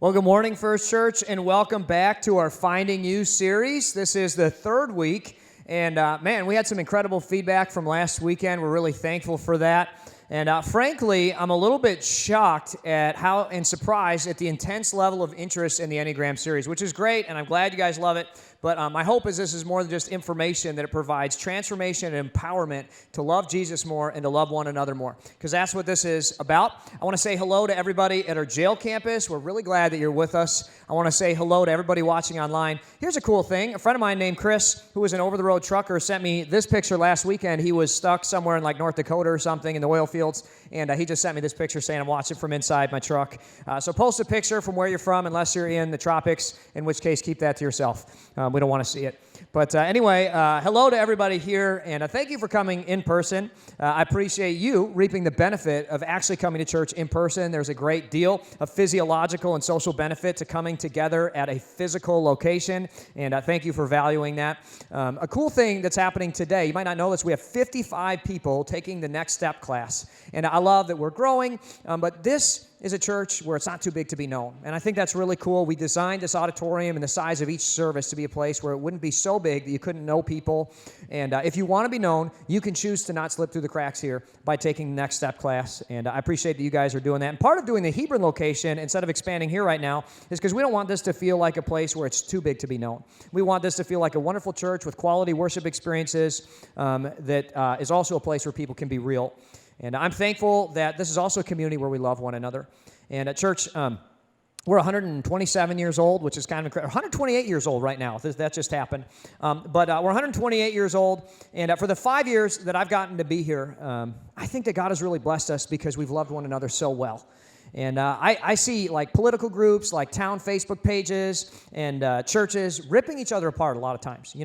Well, good morning, First Church, and welcome back to our Finding You series. This is the third week, and man, we had some incredible feedback from last weekend. We're really thankful for that. And frankly, I'm a little bit shocked at how and surprised at the intense level of interest in the Enneagram series, which is great, and I'm glad you guys love it. But my hope is this is more than just information, that it provides transformation and empowerment to love Jesus more and to love one another more, because that's what this is about. I want to say hello to everybody at our jail campus. We're really glad that you're with us. I want to say hello to everybody watching online. Here's a cool thing. A friend of mine named Chris, who was an over-the-road trucker, sent me this picture last weekend. He was stuck somewhere in like North Dakota or something in the oil fields, and he just sent me this picture saying I'm watching from inside my truck. So post a picture from where you're from, unless you're in the tropics, in which case keep that to yourself. We don't want to see it. But anyway, hello to everybody here, and thank you for coming in person. I appreciate you reaping the benefit of actually coming to church in person. There's a great deal of physiological and social benefit to coming together at a physical location, and thank you for valuing that. A cool thing that's happening today, you might not know this, we have 55 people taking the Next Step class, and I love that we're growing, but this is a church where it's not too big to be known. And I think that's really cool. We designed this auditorium and the size of each service to be a place where it wouldn't be so big that you couldn't know people. And if you want to be known, you can choose to not slip through the cracks here by taking the Next Step class. And I appreciate that you guys are doing that. And part of doing the Hebron location, instead of expanding here right now, is because we don't want this to feel like a place where it's too big to be known. We want this to feel like a wonderful church with quality worship experiences that is also a place where people can be real. And I'm thankful that this is also a community where we love one another. And at church, we're 127 years old, which is kind of incredible. 128 years old right now. That just happened. But we're 128 years old. And for the 5 years that I've gotten to be here, I think that God has really blessed us because we've loved one another so well. And I see like political groups, like town Facebook pages and churches ripping each other apart a lot of times,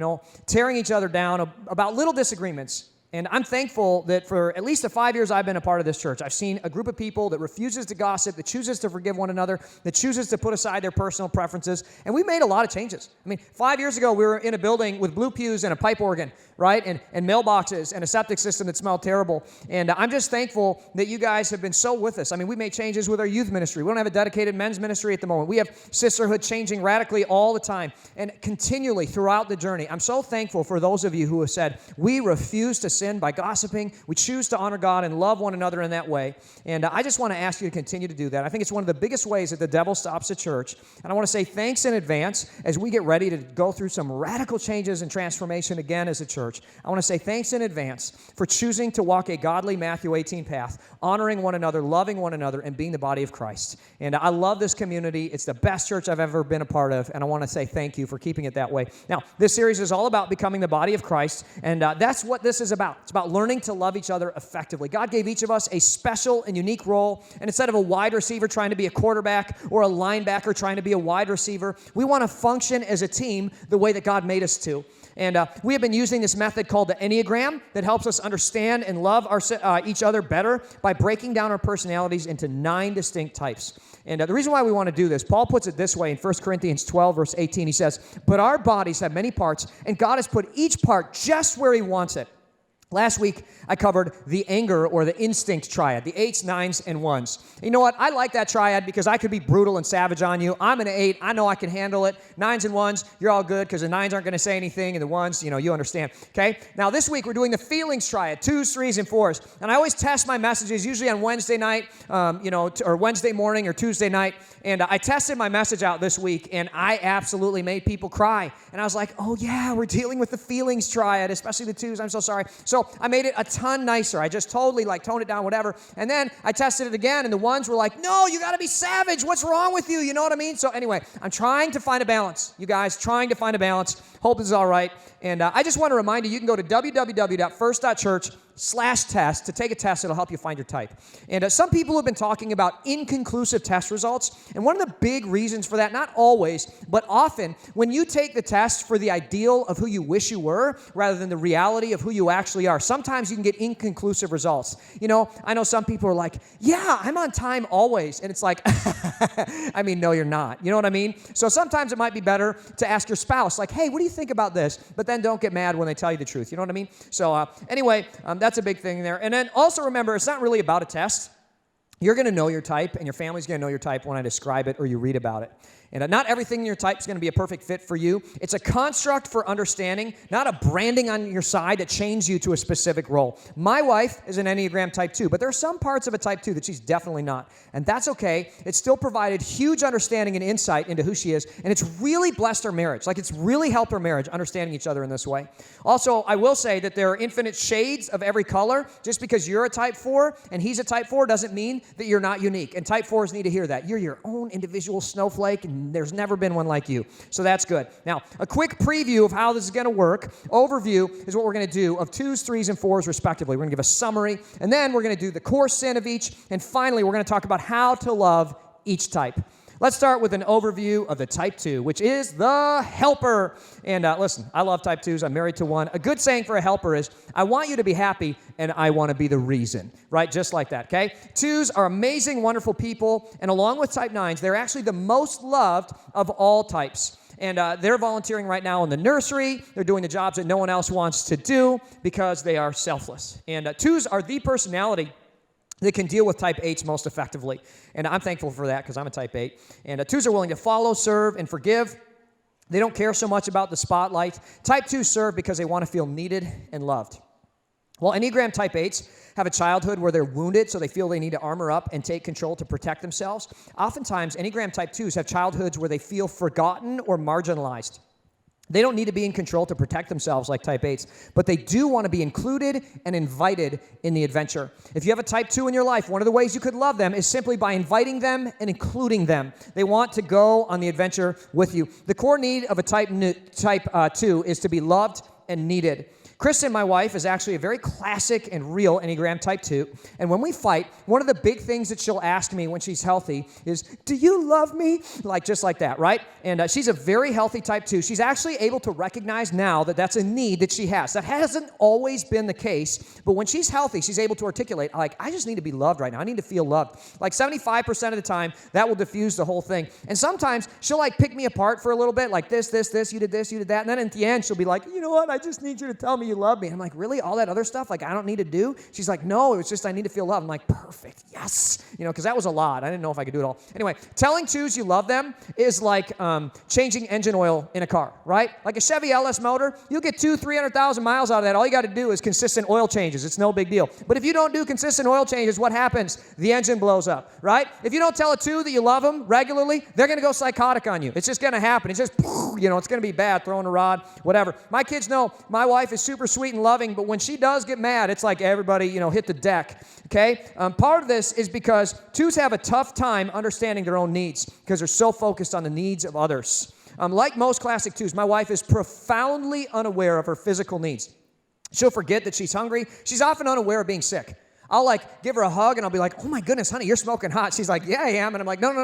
tearing each other down about little disagreements. And I'm thankful that for at least the 5 years I've been a part of this church, I've seen a group of people that refuses to gossip, that chooses to forgive one another, that chooses to put aside their personal preferences. And we made a lot of changes. I mean, 5 years ago, we were in a building with blue pews and a pipe organ, right? And mailboxes and a septic system that smelled terrible. And I'm just thankful that you guys have been so with us. I mean, we made changes with our youth ministry. We don't have a dedicated men's ministry at the moment. We have sisterhood changing radically all the time and continually throughout the journey. I'm so thankful for those of you who have said, we refuse to sin by gossiping. We choose to honor God and love one another in that way. And I just want to ask you to continue to do that. I think it's one of the biggest ways that the devil stops a church. And I want to say thanks in advance as we get ready to go through some radical changes and transformation again as a church. I want to say thanks in advance for choosing to walk a godly Matthew 18 path, honoring one another, loving one another, and being the body of Christ. And I love this community. It's the best church I've ever been a part of, and I want to say thank you for keeping it that way. Now, this series is all about becoming the body of Christ, and that's what this is about. It's about learning to love each other effectively. God gave each of us a special and unique role, and instead of a wide receiver trying to be a quarterback or a linebacker trying to be a wide receiver, we want to function as a team the way that God made us to. And we have been using this method called the Enneagram that helps us understand and love each other better by breaking down our personalities into 9 distinct types. And the reason why we want to do this, Paul puts it this way in 1 Corinthians 12, verse 18. He says, "But our bodies have many parts, and God has put each part just where he wants it." Last week, I covered the anger or the instinct triad, the 8s, 9s, and 1s. You know what? I like that triad because I could be brutal and savage on you. I'm an 8. I know I can handle it. 9s and 1s, you're all good because the 9s aren't going to say anything, and the 1s, you understand. Okay? Now, this week, we're doing the feelings triad, 2s, 3s, and 4s. And I always test my messages, usually on Wednesday night, or Wednesday morning or Tuesday night. And I tested my message out this week, and I absolutely made people cry. And I was like, oh, yeah, we're dealing with the feelings triad, especially the 2s. I'm so sorry. So I made it a ton nicer. I just totally toned it down, whatever. And then I tested it again, and the 1s were like, no, you got to be savage. What's wrong with you? You know what I mean? So anyway, I'm trying to find a balance. You guys, trying to find a balance. Hope this is all right. And I just want to remind you, you can go to www.first.church/test to take a test. It'll help you find your type. And some people have been talking about inconclusive test results. And one of the big reasons for that, not always, but often, when you take the test for the ideal of who you wish you were rather than the reality of who you actually are, sometimes you can get inconclusive results. I know some people are like, yeah, I'm on time always. And it's like, I mean, no, you're not. You know what I mean? So sometimes it might be better to ask your spouse, like, hey, what do you think about this? But then don't get mad when they tell you the truth. You know what I mean? So anyway, that's a big thing there. And then also remember, it's not really about a test. You're going to know your type, and your family's going to know your type when I describe it or you read about it. And not everything in your type is going to be a perfect fit for you. It's a construct for understanding, not a branding on your side that chains you to a specific role. My wife is an Enneagram type 2, but there are some parts of a type 2 that she's definitely not. And that's okay. It's still provided huge understanding and insight into who she is, and it's really blessed our marriage. Like, it's really helped our marriage, understanding each other in this way. Also, I will say that there are infinite shades of every color. Just because you're a type 4 and he's a type 4 doesn't mean that you're not unique. And type 4s need to hear that. You're your own individual snowflake, and there's never been one like you. So that's good. Now, a quick preview of how this is going to work. Overview is what we're going to do of 2s, 3s, and 4s respectively. We're going to give a summary, and then we're going to do the core sin of each, and finally, we're going to talk about how to love each type. Let's start with an overview of the type 2, which is the helper. And listen, I love type 2s. I'm married to one. A good saying for a helper is, I want you to be happy, and I want to be the reason, right? Just like that, okay? 2s are amazing, wonderful people, and along with type 9s, they're actually the most loved of all types. And they're volunteering right now in the nursery. They're doing the jobs that no one else wants to do because they are selfless. And 2s are the personality that can deal with type 8s most effectively. And I'm thankful for that because I'm a type 8. And 2s are willing to follow, serve, and forgive. They don't care so much about the spotlight. Type 2s serve because they want to feel needed and loved. Well, Enneagram type 8s have a childhood where they're wounded, so they feel they need to armor up and take control to protect themselves. Oftentimes, Enneagram type 2s have childhoods where they feel forgotten or marginalized. They don't need to be in control to protect themselves like type 8s, but they do want to be included and invited in the adventure. If you have a type 2 in your life, one of the ways you could love them is simply by inviting them and including them. They want to go on the adventure with you. The core need of a type 2 is to be loved and needed. Kristen, my wife, is actually a very classic and real Enneagram type 2. And when we fight, one of the big things that she'll ask me when she's healthy is, do you love me? Like, just like that, right? And she's a very healthy type 2. She's actually able to recognize now that that's a need that she has. That hasn't always been the case, but when she's healthy, she's able to articulate, like, I just need to be loved right now. I need to feel loved. Like 75% of the time, that will diffuse the whole thing. And sometimes she'll like pick me apart for a little bit, like this, you did that. And then at the end, she'll be like, you know what? I just need you to tell me you love me. And I'm like, really? All that other stuff? Like, I don't need to do? She's like, no, it was just I need to feel loved. I'm like, perfect. Yes. You know, because that was a lot. I didn't know if I could do it all. Anyway, telling 2s you love them is like changing engine oil in a car, right? Like a Chevy LS motor, you'll get 300,000 miles out of that. All you got to do is consistent oil changes. It's no big deal. But if you don't do consistent oil changes, what happens? The engine blows up, right? If you don't tell a 2 that you love them regularly, they're going to go psychotic on you. It's just going to happen. It's just, you know, it's going to be bad, throwing a rod, whatever. My kids know my wife is super sweet and loving, but when she does get mad, it's like everybody, you know, hit the deck, okay? Part of this is because 2s have a tough time understanding their own needs because they're so focused on the needs of others. Like most classic 2s, my wife is profoundly unaware of her physical needs. She'll forget that she's hungry. She's often unaware of being sick. I'll like give her a hug and I'll be like, oh my goodness, honey, you're smoking hot. She's like, yeah, I am. And I'm like, no. You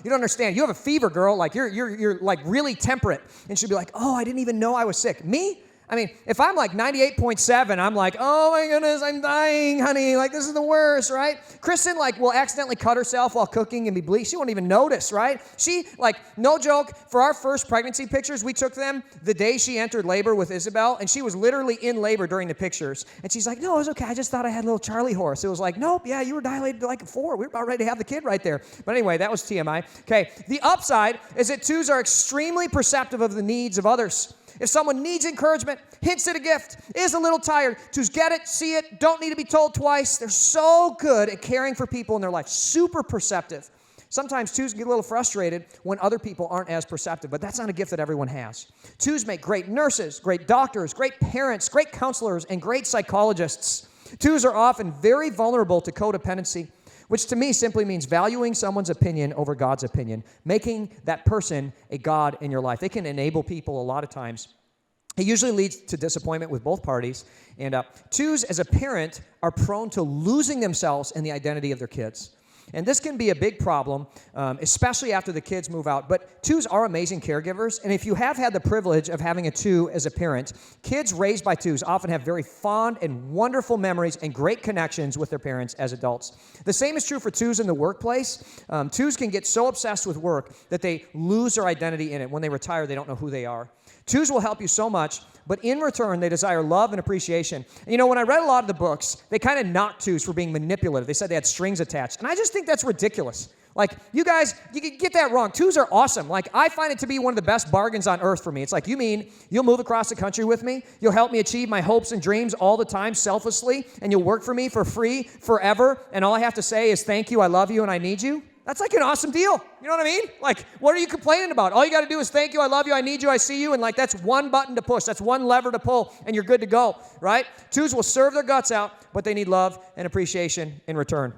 don't understand. You have a fever, girl. Like you're like really temperate. And she'll be like, oh, I didn't even know I was sick. Me? I mean, if I'm like 98.7, I'm like, oh my goodness, I'm dying, honey. Like, this is the worst, right? Kristen, like, will accidentally cut herself while cooking and be bleached. She won't even notice, right? She, like, no joke, for our first pregnancy pictures, we took them the day she entered labor with Isabel, and she was literally in labor during the pictures. And she's like, no, it was okay. I just thought I had a little Charlie horse. It was like, nope, yeah, you were dilated like a 4. We were about ready to have the kid right there. But anyway, that was TMI. Okay, the upside is that 2s are extremely perceptive of the needs of others. If someone needs encouragement, hints at a gift, is a little tired, 2s get it, see it, don't need to be told twice. They're so good at caring for people in their life, super perceptive. Sometimes 2s get a little frustrated when other people aren't as perceptive, but that's not a gift that everyone has. 2s make great nurses, great doctors, great parents, great counselors, and great psychologists. 2s are often very vulnerable to codependency, which to me simply means valuing someone's opinion over God's opinion, making that person a God in your life. They can enable people a lot of times. It usually leads to disappointment with both parties. And 2s, as a parent, are prone to losing themselves in the identity of their kids. And this can be a big problem, especially after the kids move out. But 2s are amazing caregivers. And if you have had the privilege of having a 2 as a parent, kids raised by 2s often have very fond and wonderful memories and great connections with their parents as adults. The same is true for 2s in the workplace. 2s can get so obsessed with work that they lose their identity in it. When they retire, they don't know who they are. 2s will help you so much, but in return, they desire love and appreciation. And you know, when I read a lot of the books, they kind of knocked 2s for being manipulative. They said they had strings attached. And I just think think that's ridiculous. Like, you guys, you can get that wrong. 2s are awesome. Like, I find it to be one of the best bargains on earth for me. It's like, you mean you'll move across the country with me? You'll help me achieve my hopes and dreams all the time selflessly, and you'll work for me for free forever, and all I have to say is thank you, I love you, and I need you? That's like an awesome deal. You know what I mean? Like, what are you complaining about? All you got to do is thank you, I love you, I need you, I see you, and like that's one button to push. That's one lever to pull, and you're good to go, right? 2s will serve their guts out, but they need love and appreciation in return.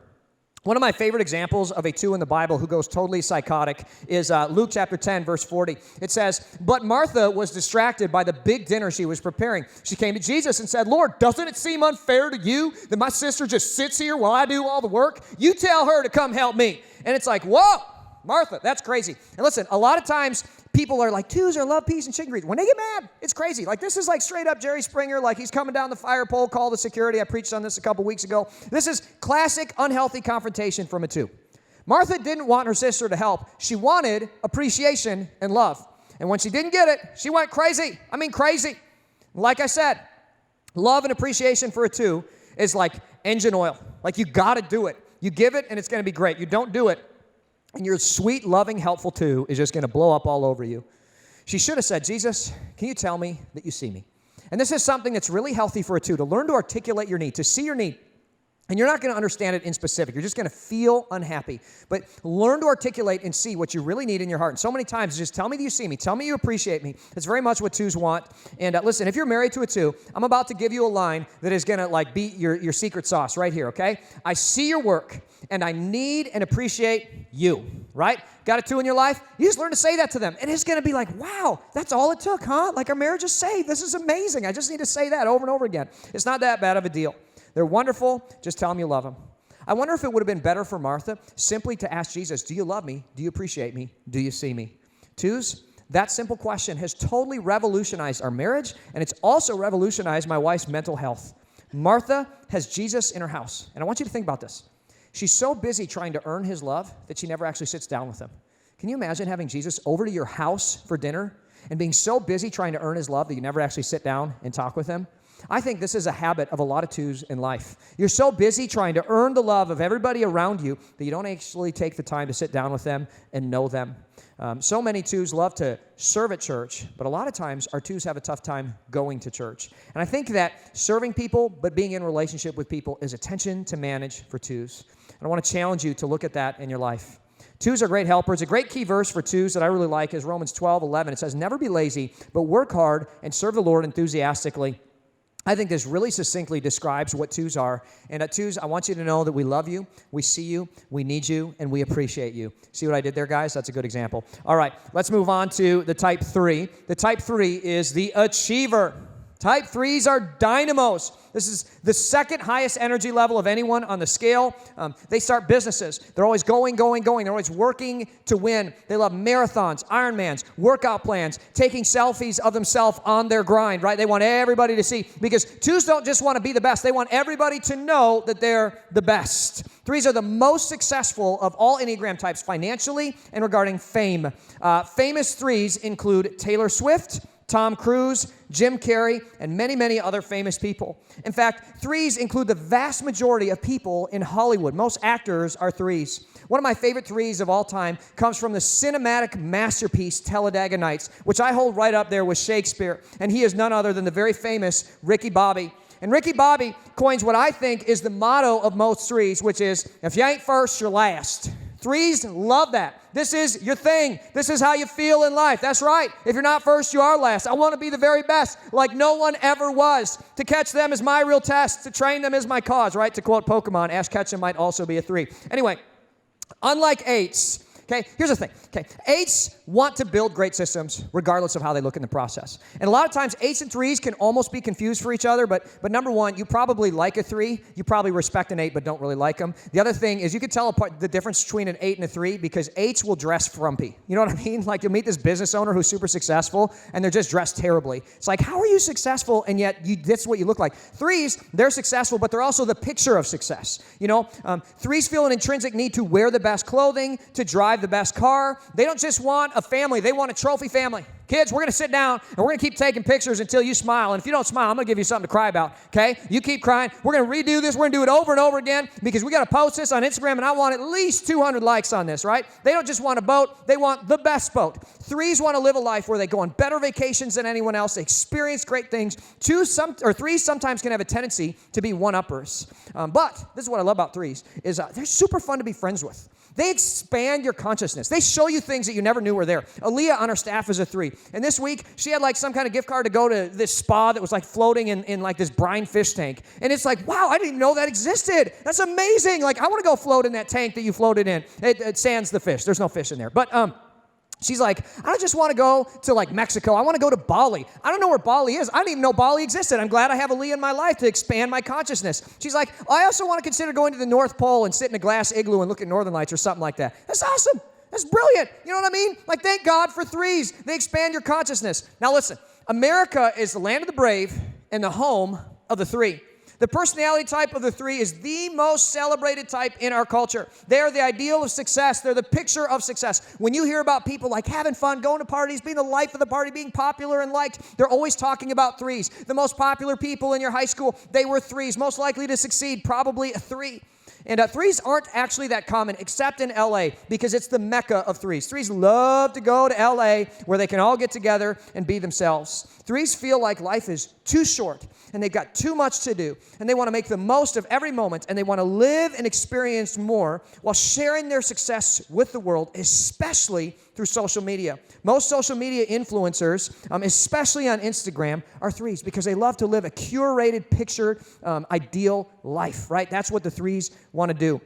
One of my favorite examples of a 2 in the Bible who goes totally psychotic is Luke chapter 10, verse 40. It says, "But Martha was distracted by the big dinner she was preparing. She came to Jesus and said, 'Lord, doesn't it seem unfair to you that my sister just sits here while I do all the work? You tell her to come help me.'" And it's like, whoa, Martha, that's crazy. And listen, a lot of times people are like, 2s are love, peace, and chicken grease. When they get mad, it's crazy. Like, this is like straight up Jerry Springer, like he's coming down the fire pole, call the security. I preached on this a couple weeks ago. This is classic unhealthy confrontation from a 2. Martha didn't want her sister to help. She wanted appreciation and love. And when she didn't get it, she went crazy. I mean, crazy. Like I said, love and appreciation for a 2 is like engine oil. Like, you got to do it. You give it, and it's going to be great. You don't do it, and your sweet, loving, helpful 2 is just going to blow up all over you. She should have said, "Jesus, can you tell me that you see me?" And this is something that's really healthy for a 2, to learn to articulate your need, to see your need. And you're not going to understand it in specific. You're just going to feel unhappy. But learn to articulate and see what you really need in your heart. And so many times, just tell me that you see me. Tell me you appreciate me. It's very much what 2s want. And listen, if you're married to a 2, I'm about to give you a line that is going to like be your secret sauce right here, okay? I see your work, and I need and appreciate you, right? Got a 2 in your life? You just learn to say that to them. And it's going to be like, wow, that's all it took, huh? Like, our marriage is saved. This is amazing. I just need to say that over and over again. It's not that bad of a deal. They're wonderful. Just tell them you love them. I wonder if it would have been better for Martha simply to ask Jesus, do you love me? Do you appreciate me? Do you see me? 2s, that simple question has totally revolutionized our marriage, and it's also revolutionized my wife's mental health. Martha has Jesus in her house, and I want you to think about this. She's so busy trying to earn his love that she never actually sits down with him. Can you imagine having Jesus over to your house for dinner and being so busy trying to earn his love that you never actually sit down and talk with him? I think this is a habit of a lot of 2s in life. You're so busy trying to earn the love of everybody around you that you don't actually take the time to sit down with them and know them. So many 2s love to serve at church, but a lot of times our 2s have a tough time going to church. And I think that serving people but being in relationship with people is a tension to manage for 2s. And I want to challenge you to look at that in your life. 2s are great helpers. A great key verse for 2s that I really like is Romans 12:11. It says, "Never be lazy, but work hard and serve the Lord enthusiastically." I think this really succinctly describes what 2s are. And at 2s, I want you to know that we love you, we see you, we need you, and we appreciate you. See what I did there, guys? That's a good example. All right, let's move on to the type 3. The type 3 is the achiever. Type 3s are dynamos. This is the second highest energy level of anyone on the scale. They start businesses. They're always going. They're always working to win. They love marathons, Ironmans, workout plans, taking selfies of themselves on their grind, right? They want everybody to see, because 2s don't just want to be the best. They want everybody to know that they're the best. 3s are the most successful of all Enneagram types financially and regarding fame. Famous 3s include Taylor Swift, Tom Cruise, Jim Carrey, and many, many other famous people. In fact, 3s include the vast majority of people in Hollywood. Most actors are 3s. One of my favorite 3s of all time comes from the cinematic masterpiece Talladega Nights, which I hold right up there with Shakespeare, and he is none other than the very famous Ricky Bobby. And Ricky Bobby coins what I think is the motto of most 3s, which is, if you ain't first, you're last. 3s love that. This is your thing. This is how you feel in life. That's right. If you're not first, you are last. I want to be the very best, like no one ever was. To catch them is my real test. To train them is my cause, right? To quote Pokemon, Ash Ketchum might also be a 3. Anyway, unlike 8s, okay, here's the thing. Okay, 8s want to build great systems regardless of how they look in the process. And a lot of times 8s and 3s can almost be confused for each other, but number one, you probably like a 3. You probably respect an 8 but don't really like them. The other thing is you can tell apart the difference between an 8 and a 3 because 8s will dress frumpy. You know what I mean? Like you'll meet this business owner who's super successful and they're just dressed terribly. It's like, how are you successful and yet that's what you look like? 3s, they're successful, but they're also the picture of success. You know, 3s feel an intrinsic need to wear the best clothing, to drive the best car. They don't just want a family, they want a trophy family. kids, we're going to sit down and we're going to keep taking pictures until you smile. And if you don't smile, I'm going to give you something to cry about, okay? You keep crying. We're going to redo this. We're going to do it over and over again because we got to post this on Instagram, and I want at least 200 likes on this, right? They don't just want a boat. They want the best boat. Threes want to live a life where they go on better vacations than anyone else. They experience great things. Threes sometimes can have a tendency to be one-uppers. But this is what I love about threes is they're super fun to be friends with. They expand your consciousness. They show you things that you never knew were there. Aaliyah on our staff is a 3. And this week, she had like some kind of gift card to go to this spa that was like floating in like this brine fish tank. And it's like, wow, I didn't even know that existed. That's amazing. Like, I want to go float in that tank that you floated in. It sans the fish. There's no fish in there. But she's like, I don't just want to go to like Mexico. I want to go to Bali. I don't know where Bali is. I didn't even know Bali existed. I'm glad I have Aaliyah in my life to expand my consciousness. She's like, I also want to consider going to the North Pole and sit in a glass igloo and look at northern lights or something like that. That's awesome. That's brilliant. You know what I mean? Like, thank God for threes. They expand your consciousness. Now listen, America is the land of the brave and the home of the 3. The personality type of the 3 is the most celebrated type in our culture. They are the ideal of success. They're the picture of success. When you hear about people like having fun, going to parties, being the life of the party, being popular and liked, they're always talking about 3s. The most popular people in your high school, they were 3s. Most likely to succeed, probably a 3. And 3s aren't actually that common, except in L.A., because it's the mecca of 3s. 3s love to go to L.A., where they can all get together and be themselves. 3s feel like life is too short, and they've got too much to do, and they want to make the most of every moment, and they want to live and experience more while sharing their success with the world, especially through social media. Most social media influencers, especially on Instagram, are 3s because they love to live a curated, pictured, ideal life, right? That's what the 3s want to do.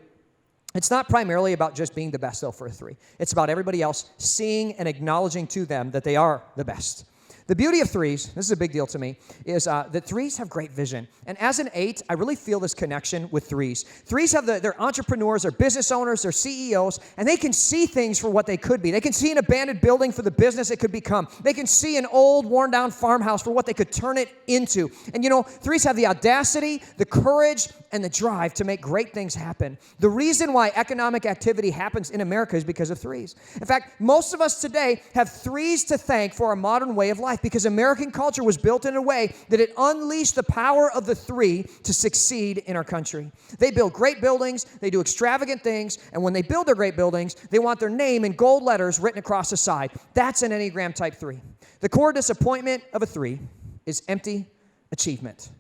It's not primarily about just being the best, though, for a 3. It's about everybody else seeing and acknowledging to them that they are the best. The beauty of 3s, this is a big deal to me, is that 3s have great vision. And as an 8, I really feel this connection with 3s. 3s have they're entrepreneurs, they're business owners, they're CEOs, and they can see things for what they could be. They can see an abandoned building for the business it could become. They can see an old, worn-down farmhouse for what they could turn it into. And you know, 3s have the audacity, the courage, and the drive to make great things happen. The reason why economic activity happens in America is because of 3s. In fact, most of us today have 3s to thank for our modern way of life, because American culture was built in a way that it unleashed the power of the 3 to succeed in our country. They build great buildings, they do extravagant things, and when they build their great buildings, they want their name in gold letters written across the side. That's an Enneagram type 3. The core disappointment of a 3 is empty achievement.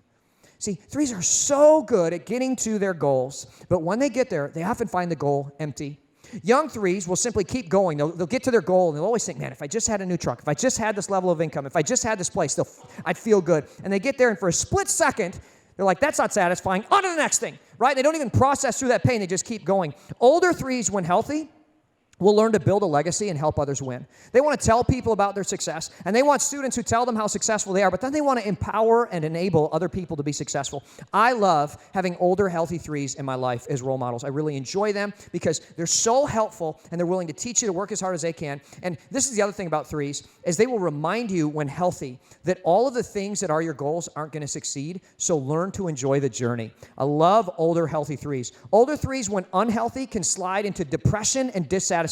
See, 3s are so good at getting to their goals, but when they get there, they often find the goal empty. Young 3s will simply keep going. They'll get to their goal, and they'll always think, man, if I just had a new truck, if I just had this level of income, if I just had this place, I'd feel good. And they get there, and for a split second, they're like, that's not satisfying. On to the next thing, right? They don't even process through that pain. They just keep going. Older 3s, when healthy, will learn to build a legacy and help others win. They want to tell people about their success, and they want students who tell them how successful they are, but then they want to empower and enable other people to be successful. I love having older, healthy 3s in my life as role models. I really enjoy them because they're so helpful, and they're willing to teach you to work as hard as they can. And this is the other thing about 3s, is they will remind you when healthy that all of the things that are your goals aren't going to succeed, so learn to enjoy the journey. I love older, healthy 3s. Older 3s, when unhealthy, can slide into depression and dissatisfaction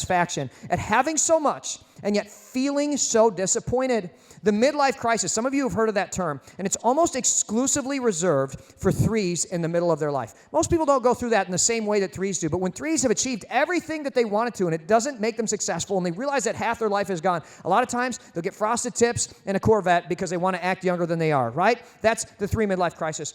at having so much and yet feeling so disappointed. The midlife crisis, some of you have heard of that term, and it's almost exclusively reserved for 3s in the middle of their life. Most people don't go through that in the same way that 3s do, but when 3s have achieved everything that they wanted to and it doesn't make them successful and they realize that half their life is gone, a lot of times they'll get frosted tips and a Corvette because they want to act younger than they are, right? That's the 3 midlife crisis.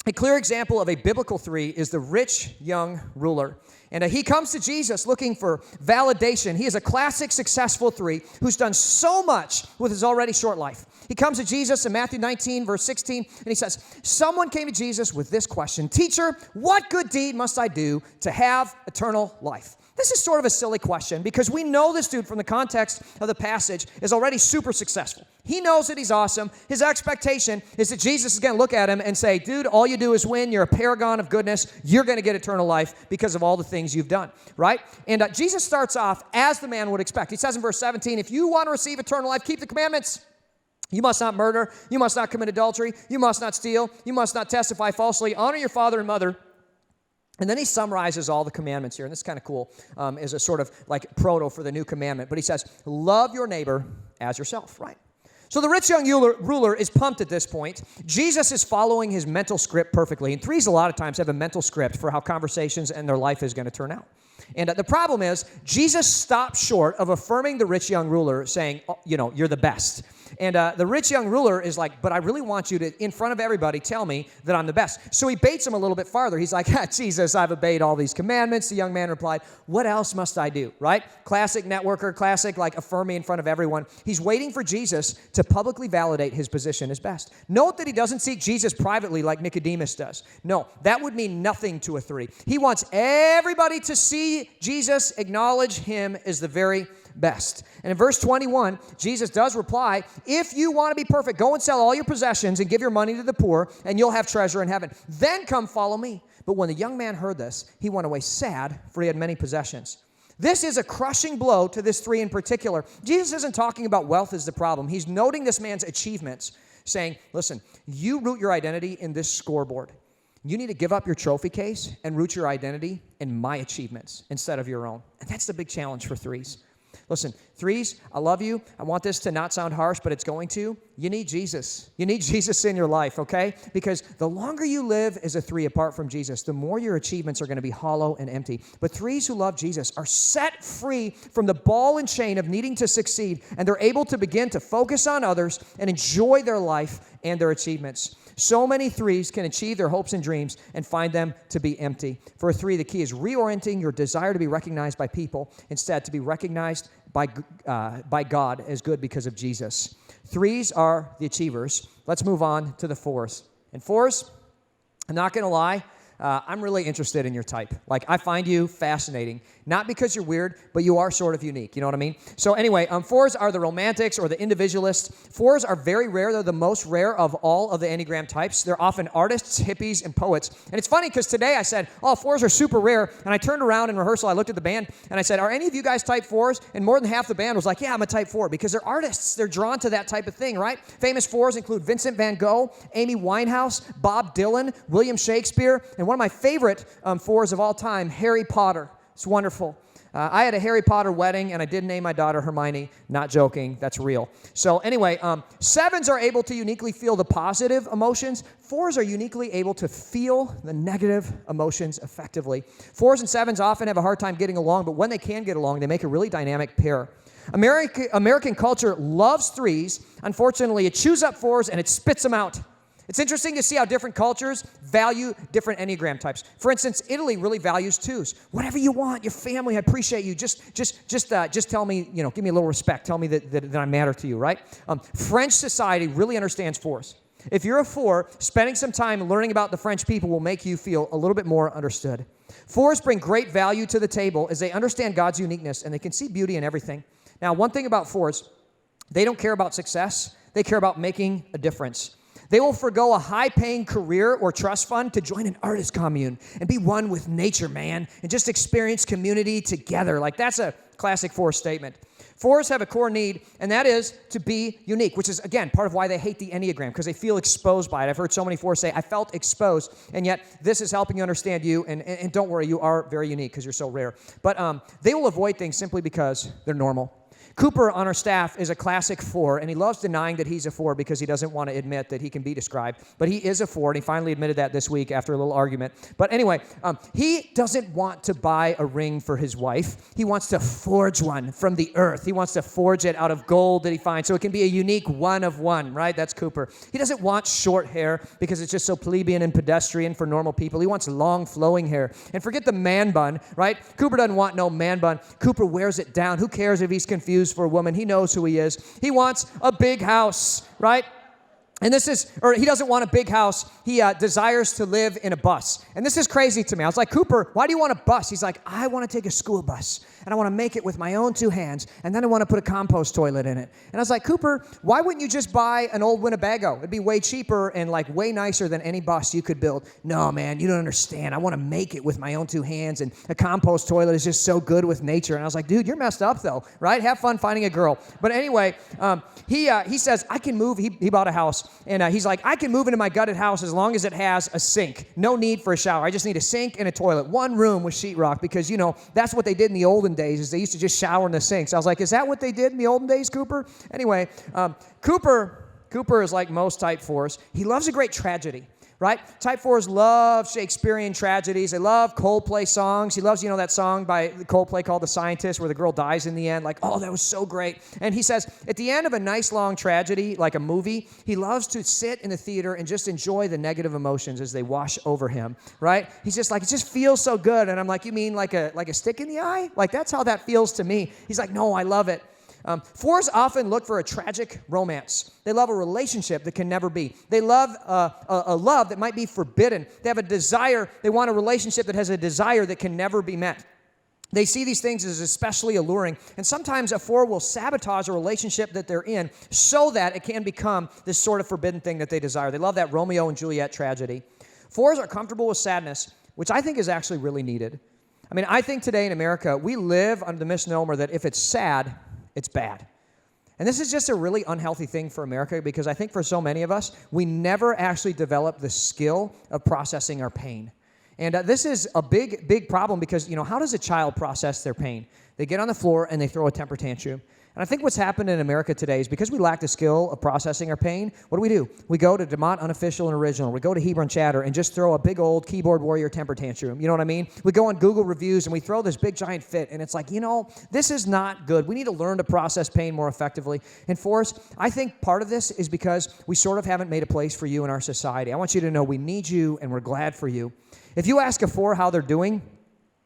A clear example of a biblical 3 is the rich young ruler. And he comes to Jesus looking for validation. He is a classic successful 3 who's done so much with his already short life. He comes to Jesus in Matthew 19, verse 16, and he says, someone came to Jesus with this question, "Teacher, what good deed must I do to have eternal life?" This is sort of a silly question because we know this dude from the context of the passage is already super successful. He knows that he's awesome. His expectation is that Jesus is going to look at him and say, dude, all you do is win. You're a paragon of goodness. You're going to get eternal life because of all the things you've done, right? And Jesus starts off as the man would expect. He says in verse 17, if you want to receive eternal life, keep the commandments. You must not murder. You must not commit adultery. You must not steal. You must not testify falsely. Honor your father and mother. And then he summarizes all the commandments here, and this is kind of cool, as a sort of like proto for the new commandment. But he says, love your neighbor as yourself, right? So the rich young ruler is pumped at this point. Jesus is following his mental script perfectly. And threes a lot of times have a mental script for how conversations and their life is going to turn out. And the problem is, Jesus stopped short of affirming the rich young ruler, saying, oh, you're the best. And the rich young ruler is like, but I really want you to, in front of everybody, tell me that I'm the best. So he baits him a little bit farther. He's like, Jesus, I've obeyed all these commandments. The young man replied, what else must I do, right? Classic networker, classic, like, affirm me in front of everyone. He's waiting for Jesus to publicly validate his position as best. Note that he doesn't seek Jesus privately like Nicodemus does. No, that would mean nothing to a three. He wants everybody to see Jesus, acknowledge him as the very best. And in verse 21, Jesus does reply, if you want to be perfect, go and sell all your possessions and give your money to the poor, and you'll have treasure in heaven. Then come follow me. But when the young man heard this, he went away sad, for he had many possessions. This is a crushing blow to this three in particular. Jesus isn't talking about wealth as the problem. He's noting this man's achievements, saying, listen, you root your identity in this scoreboard. You need to give up your trophy case and root your identity in my achievements instead of your own. And that's the big challenge for threes. Listen, threes, I love you. I want this to not sound harsh, but it's going to. You need Jesus. You need Jesus in your life, okay? Because the longer you live as a three apart from Jesus, the more your achievements are going to be hollow and empty. But threes who love Jesus are set free from the ball and chain of needing to succeed, and they're able to begin to focus on others and enjoy their life and their achievements. So many threes can achieve their hopes and dreams and find them to be empty. For a three, the key is reorienting your desire to be recognized by people, instead to be recognized by God as good because of Jesus. Threes are the achievers. Let's move on to the fours. And fours, I'm not going to lie, I'm really interested in your type. Like, I find you fascinating. Not because you're weird, but you are sort of unique. You know what I mean? So anyway, fours are the romantics or the individualists. Fours are very rare. They're the most rare of all of the Enneagram types. They're often artists, hippies, and poets. And it's funny because today I said, oh, fours are super rare. And I turned around in rehearsal, I looked at the band, and I said, are any of you guys type fours? And more than half the band was like, yeah, I'm a type four, because they're artists. They're drawn to that type of thing, right? Famous fours include Vincent van Gogh, Amy Winehouse, Bob Dylan, William Shakespeare, and one of my favorite fours of all time, Harry Potter. It's wonderful. I had a Harry Potter wedding, and I did name my daughter Hermione. Not joking. That's real. So anyway, sevens are able to uniquely feel the positive emotions. Fours are uniquely able to feel the negative emotions effectively. Fours and sevens often have a hard time getting along, but when they can get along, they make a really dynamic pair. American culture loves threes. Unfortunately, it chews up fours, and it spits them out. It's interesting to see how different cultures value different Enneagram types. For instance, Italy really values twos. Whatever you want, your family, I appreciate you. Just tell me, give me a little respect. Tell me that I matter to you, right? French society really understands fours. If you're a four, spending some time learning about the French people will make you feel a little bit more understood. Fours bring great value to the table as they understand God's uniqueness, and they can see beauty in everything. Now, one thing about fours, they don't care about success. They care about making a difference. They will forego a high-paying career or trust fund to join an artist commune and be one with nature, man, and just experience community together. Like, that's a classic four statement. Fours have a core need, and that is to be unique, which is, again, part of why they hate the Enneagram, because they feel exposed by it. I've heard so many fours say, I felt exposed, and yet this is helping you understand you, and don't worry, you are very unique because you're so rare. But they will avoid things simply because they're normal. Cooper on our staff is a classic four, and he loves denying that he's a four because he doesn't want to admit that he can be described. But he is a four, and he finally admitted that this week after a little argument. But anyway, he doesn't want to buy a ring for his wife. He wants to forge one from the earth. He wants to forge it out of gold that he finds, so it can be a unique one of one, right? That's Cooper. He doesn't want short hair because it's just so plebeian and pedestrian for normal people. He wants long, flowing hair. And forget the man bun, right? Cooper doesn't want no man bun. Cooper wears it down. Who cares if he's confused for a woman? He knows who he is. He wants a big house, right? And he doesn't want a big house. He desires to live in a bus. And this is crazy to me. I was like, Cooper, why do you want a bus? He's like, I want to take a school bus, and I want to make it with my own two hands, and then I want to put a compost toilet in it. And I was like, Cooper, why wouldn't you just buy an old Winnebago? It'd be way cheaper and like way nicer than any bus you could build. No, man, you don't understand. I want to make it with my own two hands, and a compost toilet is just so good with nature. And I was like, dude, you're messed up though, right? Have fun finding a girl. But anyway, he says, I can move. He bought a house. and he's like, I can move into my gutted house as long as it has a sink. No need for a shower. I just need a sink and a toilet. One room with sheetrock, because, that's what they did in the olden days, is they used to just shower in the sinks. I was like, is that what they did in the olden days, Cooper? Anyway, Cooper is like most type 4s. He loves a great tragedy. Right? Type 4s love Shakespearean tragedies. They love Coldplay songs. He loves, that song by Coldplay called The Scientist, where the girl dies in the end. Like, oh, that was so great. And he says, at the end of a nice long tragedy, like a movie, he loves to sit in the theater and just enjoy the negative emotions as they wash over him. Right? He's just like, it just feels so good. And I'm like, you mean like a stick in the eye? Like, that's how that feels to me. He's like, no, I love it. 4s often look for a tragic romance. They love a relationship that can never be. They love a love that might be forbidden. They have a desire. They want a relationship that has a desire that can never be met. They see these things as especially alluring, and sometimes a 4 will sabotage a relationship that they're in so that it can become this sort of forbidden thing that they desire. They love that Romeo and Juliet tragedy. 4s are comfortable with sadness, which I think is actually really needed. I mean, I think today in America, we live under the misnomer that if it's sad, it's bad. And this is just a really unhealthy thing for America, because I think for so many of us, we never actually develop the skill of processing our pain. And this is a big, big problem, because, how does a child process their pain? They get on the floor and they throw a temper tantrum. And I think what's happened in America today is because we lack the skill of processing our pain, what do? We go to DeMont Unofficial and Original. We go to Hebron Chatter and just throw a big old keyboard warrior temper tantrum. You know what I mean? We go on Google reviews and we throw this big giant fit. And it's like, this is not good. We need to learn to process pain more effectively. And for us, I think part of this is because we sort of haven't made a place for you in our society. I want you to know we need you and we're glad for you. If you ask a 4 how they're doing,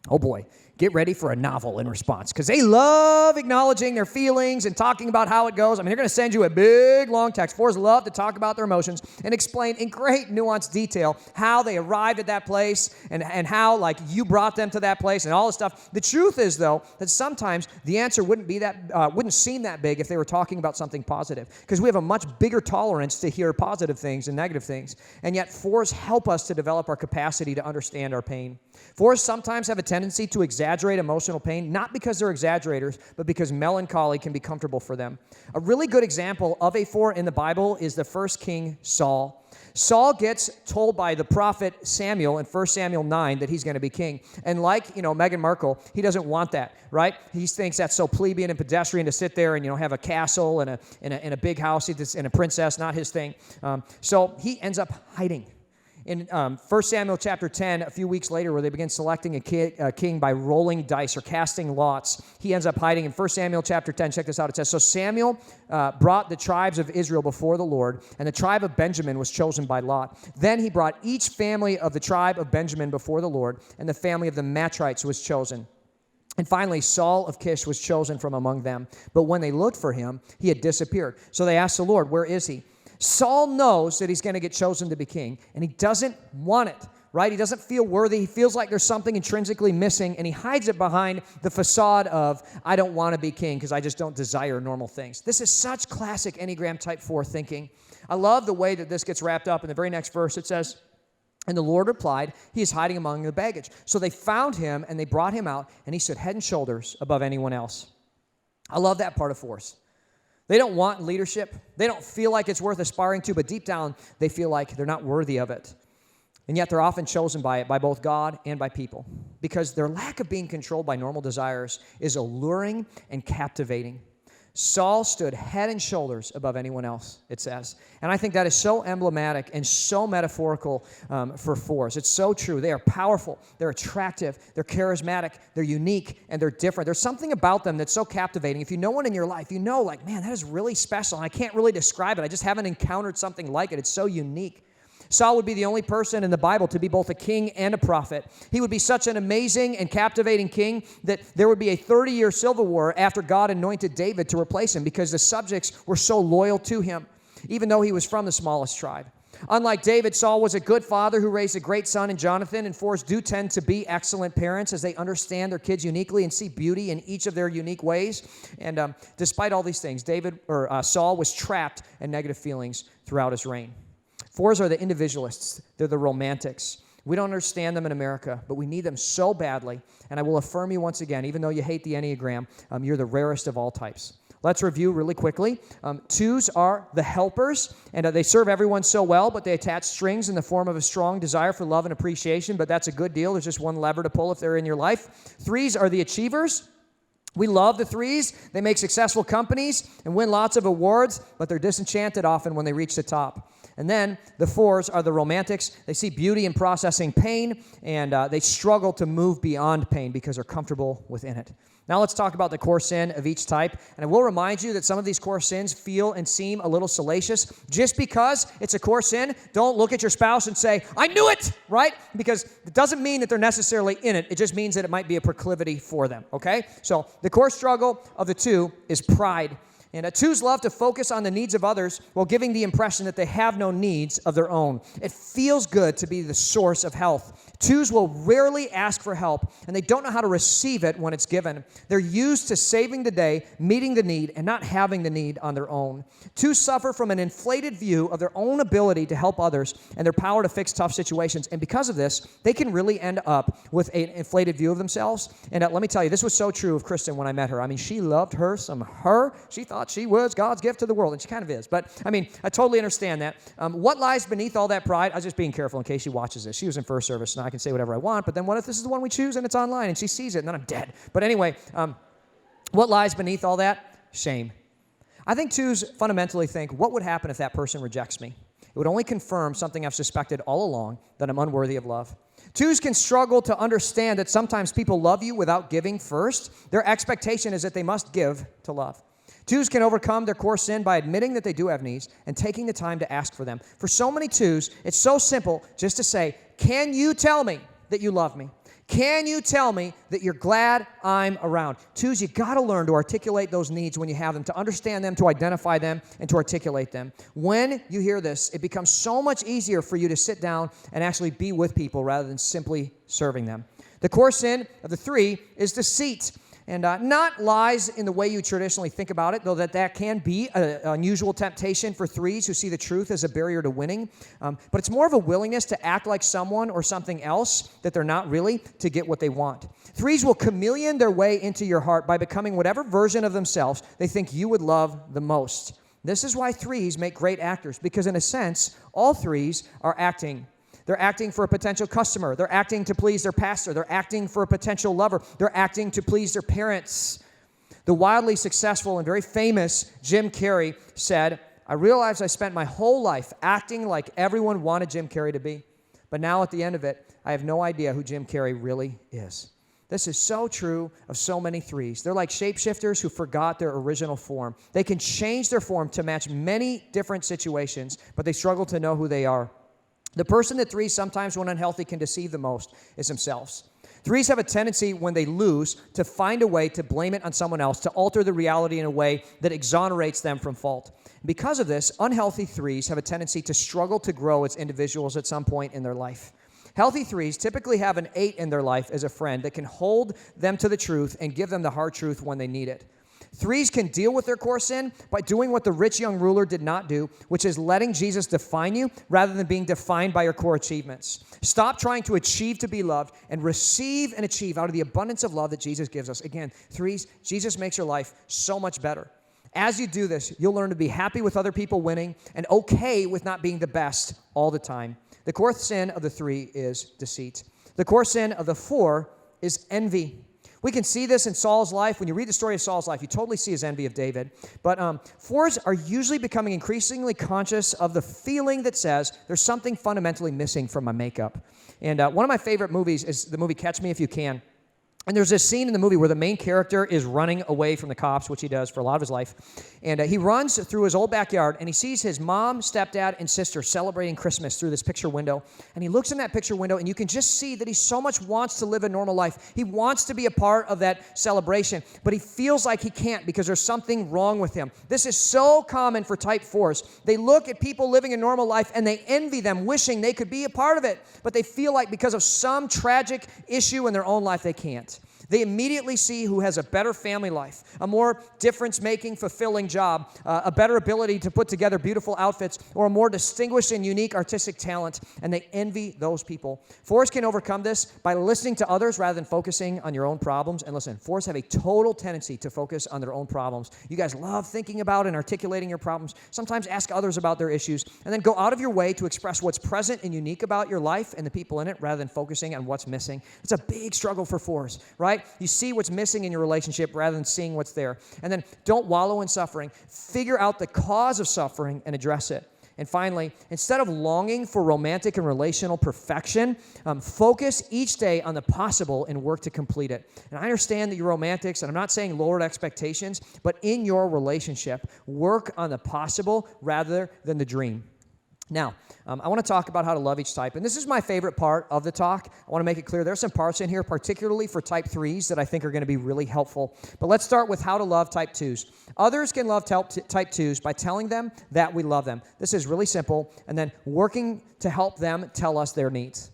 oh boy, get ready for a novel in response, because they love acknowledging their feelings and talking about how it goes. I mean, they're going to send you a big, long text. 4s love to talk about their emotions and explain in great nuanced detail how they arrived at that place and how, like, you brought them to that place and all this stuff. The truth is, though, that sometimes the answer wouldn't seem that big if they were talking about something positive, because we have a much bigger tolerance to hear positive things and negative things. And yet 4s help us to develop our capacity to understand our pain. 4s sometimes have a tendency to exaggerate emotional pain, not because they're exaggerators, but because melancholy can be comfortable for them. A really good example of a 4 in the Bible is the first king, Saul. Saul gets told by the prophet Samuel in 1 Samuel 9 that he's going to be king. And like, Meghan Markle, he doesn't want that, right? He thinks that's so plebeian and pedestrian to sit there and, have a castle and a big house and a princess, not his thing. So he ends up hiding. In 1 Samuel chapter 10, a few weeks later, where they begin selecting a king by rolling dice or casting lots, he ends up hiding. In 1 Samuel chapter 10, check this out. It says, so Samuel brought the tribes of Israel before the Lord, and the tribe of Benjamin was chosen by Lot. Then he brought each family of the tribe of Benjamin before the Lord, and the family of the Matrites was chosen. And finally, Saul of Kish was chosen from among them. But when they looked for him, he had disappeared. So they asked the Lord, where is he? Saul knows that he's going to get chosen to be king, and he doesn't want it, right? He doesn't feel worthy. He feels like there's something intrinsically missing, and he hides it behind the facade of, I don't want to be king because I just don't desire normal things. This is such classic Enneagram type 4 thinking. I love the way that this gets wrapped up in the very next verse. It says, and the Lord replied, he is hiding among the baggage. So they found him, and they brought him out, and he stood head and shoulders above anyone else. I love that part of 4s. They don't want leadership. They don't feel like it's worth aspiring to, but deep down, they feel like they're not worthy of it. And yet they're often chosen by it, by both God and by people, because their lack of being controlled by normal desires is alluring and captivating. Saul stood head and shoulders above anyone else, it says. And I think that is so emblematic and so metaphorical for 4s. It's so true. They are powerful. They're attractive. They're charismatic. They're unique, and they're different. There's something about them that's so captivating. If you know one in your life, like, man, that is really special. And I can't really describe it. I just haven't encountered something like it. It's so unique. Saul would be the only person in the Bible to be both a king and a prophet. He would be such an amazing and captivating king that there would be a 30-year civil war after God anointed David to replace him, because the subjects were so loyal to him, even though he was from the smallest tribe. Unlike David, Saul was a good father who raised a great son in Jonathan, and 4s do tend to be excellent parents as they understand their kids uniquely and see beauty in each of their unique ways. And despite all these things, Saul was trapped in negative feelings throughout his reign. 4s are the individualists. They're the romantics. We don't understand them in America, but we need them so badly. And I will affirm you once again, even though you hate the Enneagram, you're the rarest of all types. Let's review really quickly. 2s are the helpers, and they serve everyone so well, but they attach strings in the form of a strong desire for love and appreciation, but that's a good deal. There's just one lever to pull if they're in your life. 3s are the achievers. We love the 3s. They make successful companies and win lots of awards, but they're disenchanted often when they reach the top. And then the 4s are the romantics. They see beauty in processing pain, and they struggle to move beyond pain because they're comfortable within it. Now let's talk about the core sin of each type. And I will remind you that some of these core sins feel and seem a little salacious. Just because it's a core sin, don't look at your spouse and say, I knew it, right? Because it doesn't mean that they're necessarily in it. It just means that it might be a proclivity for them, okay? So the core struggle of the 2 is pride. And 2s love to focus on the needs of others while giving the impression that they have no needs of their own. It feels good to be the source of health. 2s will rarely ask for help, and they don't know how to receive it when it's given. They're used to saving the day, meeting the need, and not having the need on their own. 2s suffer from an inflated view of their own ability to help others and their power to fix tough situations. And because of this, they can really end up with an inflated view of themselves. And let me tell you, this was so true of Kristen when I met her. I mean, she loved her some her. She thought she was God's gift to the world, and she kind of is. But, I mean, I totally understand that. What lies beneath all that pride? I was just being careful in case she watches this. She was in first service, and I can say whatever I want, but then what if this is the one we choose and it's online and she sees it and then I'm dead? But anyway, what lies beneath all that? Shame. I think 2s fundamentally think, what would happen if that person rejects me? It would only confirm something I've suspected all along, that I'm unworthy of love. 2s can struggle to understand that sometimes people love you without giving first. Their expectation is that they must give to love. 2s can overcome their core sin by admitting that they do have needs and taking the time to ask for them. For so many 2s, it's so simple just to say, can you tell me that you love me? Can you tell me that you're glad I'm around? 2s, you got to learn to articulate those needs when you have them, to understand them, to identify them, and to articulate them. When you hear this, it becomes so much easier for you to sit down and actually be with people rather than simply serving them. The core sin of the 3 is deceit. And not lies in the way you traditionally think about it, though that can be an unusual temptation for 3s who see the truth as a barrier to winning. But it's more of a willingness to act like someone or something else that they're not really to get what they want. 3s will chameleon their way into your heart by becoming whatever version of themselves they think you would love the most. This is why 3s make great actors, because in a sense, all 3s are acting. They're acting for a potential customer. They're acting to please their pastor. They're acting for a potential lover. They're acting to please their parents. The wildly successful and very famous Jim Carrey said, I realized I spent my whole life acting like everyone wanted Jim Carrey to be. But now at the end of it, I have no idea who Jim Carrey really is. This is so true of so many 3s. They're like shapeshifters who forgot their original form. They can change their form to match many different situations, but they struggle to know who they are. The person that 3s sometimes, when unhealthy, can deceive the most is themselves. 3s have a tendency, when they lose, to find a way to blame it on someone else, to alter the reality in a way that exonerates them from fault. Because of this, unhealthy 3s have a tendency to struggle to grow as individuals at some point in their life. Healthy 3s typically have an 8 in their life as a friend that can hold them to the truth and give them the hard truth when they need it. 3s can deal with their core sin by doing what the rich young ruler did not do, which is letting Jesus define you rather than being defined by your core achievements. Stop trying to achieve to be loved and receive and achieve out of the abundance of love that Jesus gives us. Again, 3s, Jesus makes your life so much better. As you do this, you'll learn to be happy with other people winning and okay with not being the best all the time. The core sin of the 3 is deceit. The core sin of the 4 is envy. We can see this in Saul's life. When you read the story of Saul's life, you totally see his envy of David. But 4s are usually becoming increasingly conscious of the feeling that says, there's something fundamentally missing from my makeup. And one of my favorite movies is the movie Catch Me If You Can. And there's this scene in the movie where the main character is running away from the cops, which he does for a lot of his life. And he runs through his old backyard, and he sees his mom, stepdad, and sister celebrating Christmas through this picture window. And he looks in that picture window, and you can just see that he so much wants to live a normal life. He wants to be a part of that celebration, but he feels like he can't because there's something wrong with him. This is so common for type 4s. They look at people living a normal life, and they envy them, wishing they could be a part of it. But they feel like because of some tragic issue in their own life, they can't. They immediately see who has a better family life, a more difference-making, fulfilling job, a better ability to put together beautiful outfits, or a more distinguished and unique artistic talent, and they envy those people. Fours can overcome this by listening to others rather than focusing on your own problems. And listen, fours have a total tendency to focus on their own problems. You guys love thinking about and articulating your problems. Sometimes ask others about their issues, and then go out of your way to express what's present and unique about your life and the people in it rather than focusing on what's missing. It's a big struggle for fours, right? You see what's missing in your relationship rather than seeing what's there. And then don't wallow in suffering. Figure out the cause of suffering and address it. And finally, instead of longing for romantic and relational perfection, focus each day on the possible and work to complete it. And I understand that you're romantics, and I'm not saying lowered expectations, but in your relationship, work on the possible rather than the dream. Now, I want to talk about how to love each type. And this is my favorite part of the talk. I want to make it clear there's some parts in here, particularly for type 3s, that I think are going to be really helpful. But let's start with how to love type 2s. Others can love type 2s by telling them that we love them. This is really simple. And then working to help them tell us their needs.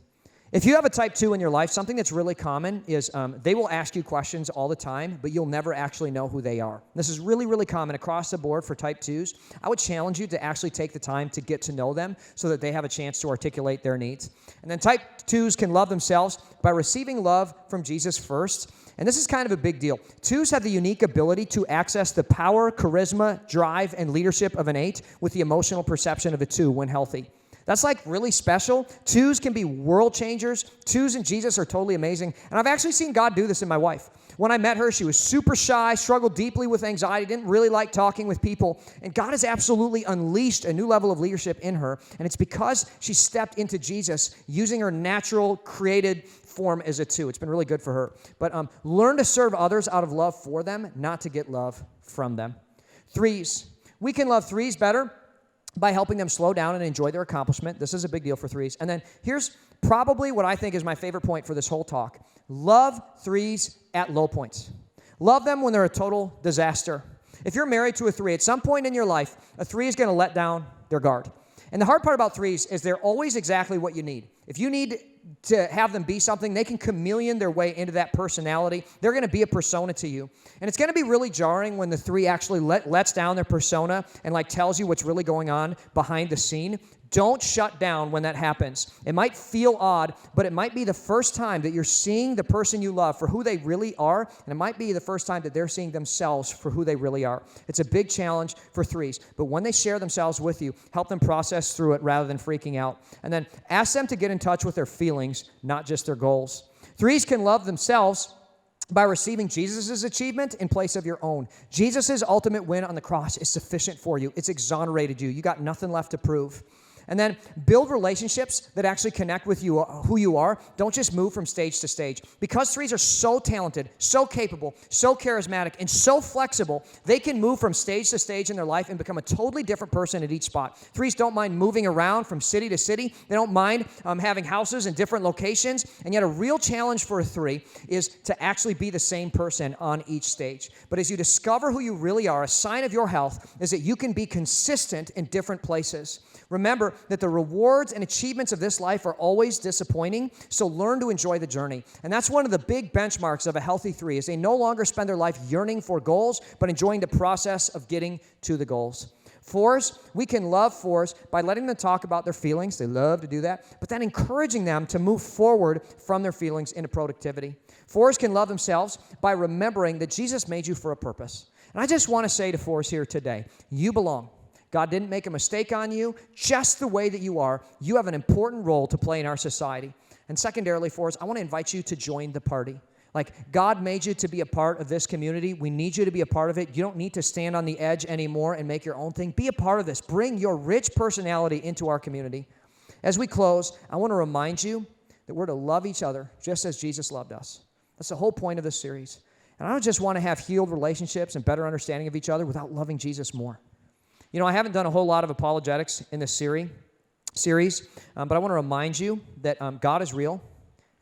If you have a type 2 in your life, something that's really common is they will ask you questions all the time, but you'll never actually know who they are. This is really, really common across the board for type 2s. I would challenge you to actually take the time to get to know them so that they have a chance to articulate their needs. And then type 2s can love themselves by receiving love from Jesus first. And this is kind of a big deal. 2s have the unique ability to access the power, charisma, drive, and leadership of an 8 with the emotional perception of a 2 when healthy. That's like really special. 2s can be world changers. 2s and Jesus are totally amazing. And I've actually seen God do this in my wife. When I met her, she was super shy, struggled deeply with anxiety, didn't really like talking with people. And God has absolutely unleashed a new level of leadership in her. And it's because she stepped into Jesus using her natural, created form as a 2. It's been really good for her. But learn to serve others out of love for them, not to get love from them. 3s. We can love 3s better by helping them slow down and enjoy their accomplishment. This is a big deal for 3s. And then here's probably what I think is my favorite point for this whole talk. Love 3s at low points. Love them when they're a total disaster. If you're married to a 3, at some point in your life, a 3 is going to let down their guard. And the hard part about 3s is they're always exactly what you need. If you need to have them be something, they can chameleon their way into that personality. They're going to be a persona to you. And it's going to be really jarring when the 3 actually lets down their persona and like tells you what's really going on behind the scene. Don't shut down when that happens. It might feel odd, but it might be the first time that you're seeing the person you love for who they really are, and it might be the first time that they're seeing themselves for who they really are. It's a big challenge for 3s, but when they share themselves with you, help them process through it rather than freaking out. And then ask them to get in touch with their feelings, not just their goals. 3s can love themselves by receiving Jesus' achievement in place of your own. Jesus' ultimate win on the cross is sufficient for you. It's exonerated you. You got nothing left to prove. And then build relationships that actually connect with you, who you are. Don't just move from stage to stage. Because 3s are so talented, so capable, so charismatic, and so flexible, they can move from stage to stage in their life and become a totally different person at each spot. 3s don't mind moving around from city to city. They don't mind having houses in different locations. And yet a real challenge for a 3 is to actually be the same person on each stage. But as you discover who you really are, a sign of your health is that you can be consistent in different places. Remember that the rewards and achievements of this life are always disappointing, so learn to enjoy the journey. And that's one of the big benchmarks of a healthy 3 is they no longer spend their life yearning for goals, but enjoying the process of getting to the goals. 4s, we can love 4s by letting them talk about their feelings. They love to do that, but then encouraging them to move forward from their feelings into productivity. 4s can love themselves by remembering that Jesus made you for a purpose. And I just want to say to 4s here today, you belong. God didn't make a mistake on you. Just the way that you are, you have an important role to play in our society. And secondarily, 4s, I want to invite you to join the party. Like, God made you to be a part of this community. We need you to be a part of it. You don't need to stand on the edge anymore and make your own thing. Be a part of this. Bring your rich personality into our community. As we close, I want to remind you that we're to love each other just as Jesus loved us. That's the whole point of this series. And I don't just want to have healed relationships and better understanding of each other without loving Jesus more. You know, I haven't done a whole lot of apologetics in this series, but I want to remind you that God is real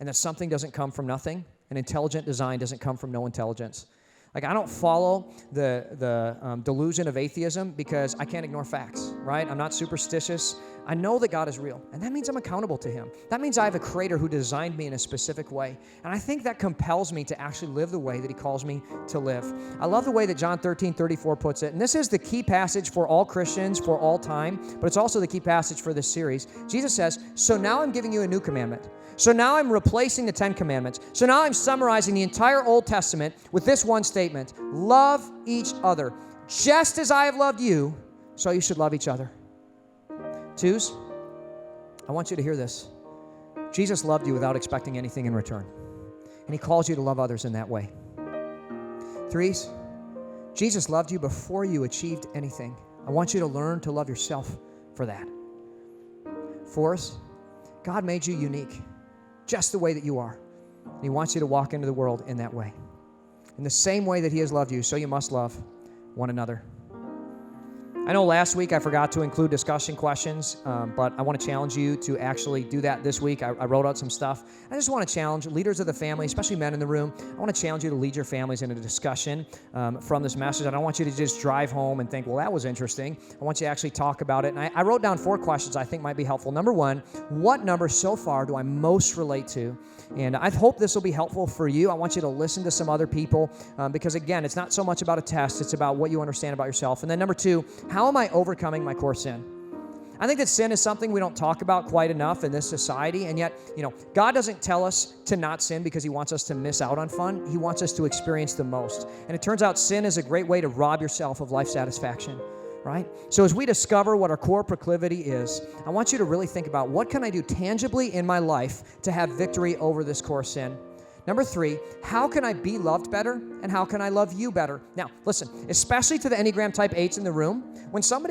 and that something doesn't come from nothing, and intelligent design doesn't come from no intelligence. Like, I don't follow the delusion of atheism because I can't ignore facts, right? I'm not superstitious. I know that God is real, and that means I'm accountable to him. That means I have a creator who designed me in a specific way, and I think that compels me to actually live the way that he calls me to live. I love the way that John 13:34 puts it, and this is the key passage for all Christians for all time, but it's also the key passage for this series. Jesus says, "So now I'm giving you a new commandment. So now I'm replacing the 10 commandments. So now I'm summarizing the entire Old Testament with this one statement: love each other. Just as I have loved you, so you should love each other." Twos, I want you to hear this. Jesus loved you without expecting anything in return, and he calls you to love others in that way. Threes, Jesus loved you before you achieved anything. I want you to learn to love yourself for that. Fours, God made you unique, just the way that you are, and he wants you to walk into the world in that way. In the same way that he has loved you, so you must love one another. I know last week I forgot to include discussion questions, but I want to challenge you to actually do that this week. I wrote out some stuff. I just want to challenge leaders of the family, especially men in the room. I want to challenge you to lead your families in a discussion from this message. I don't want you to just drive home and think, well, that was interesting. I want you to actually talk about it. And I wrote down 4 questions I think might be helpful. Number 1, what number so far do I most relate to? And I hope this will be helpful for you. I want you to listen to some other people because, again, it's not so much about a test. It's about what you understand about yourself. And then number 2, how am I overcoming my core sin? I think that sin is something we don't talk about quite enough in this society, and yet, God doesn't tell us to not sin because he wants us to miss out on fun. He wants us to experience the most. And it turns out sin is a great way to rob yourself of life satisfaction, right? So as we discover what our core proclivity is, I want you to really think about, what can I do tangibly in my life to have victory over this core sin? Number 3, how can I be loved better, and how can I love you better? Now, listen, especially to the Enneagram type 8s in the room, when somebody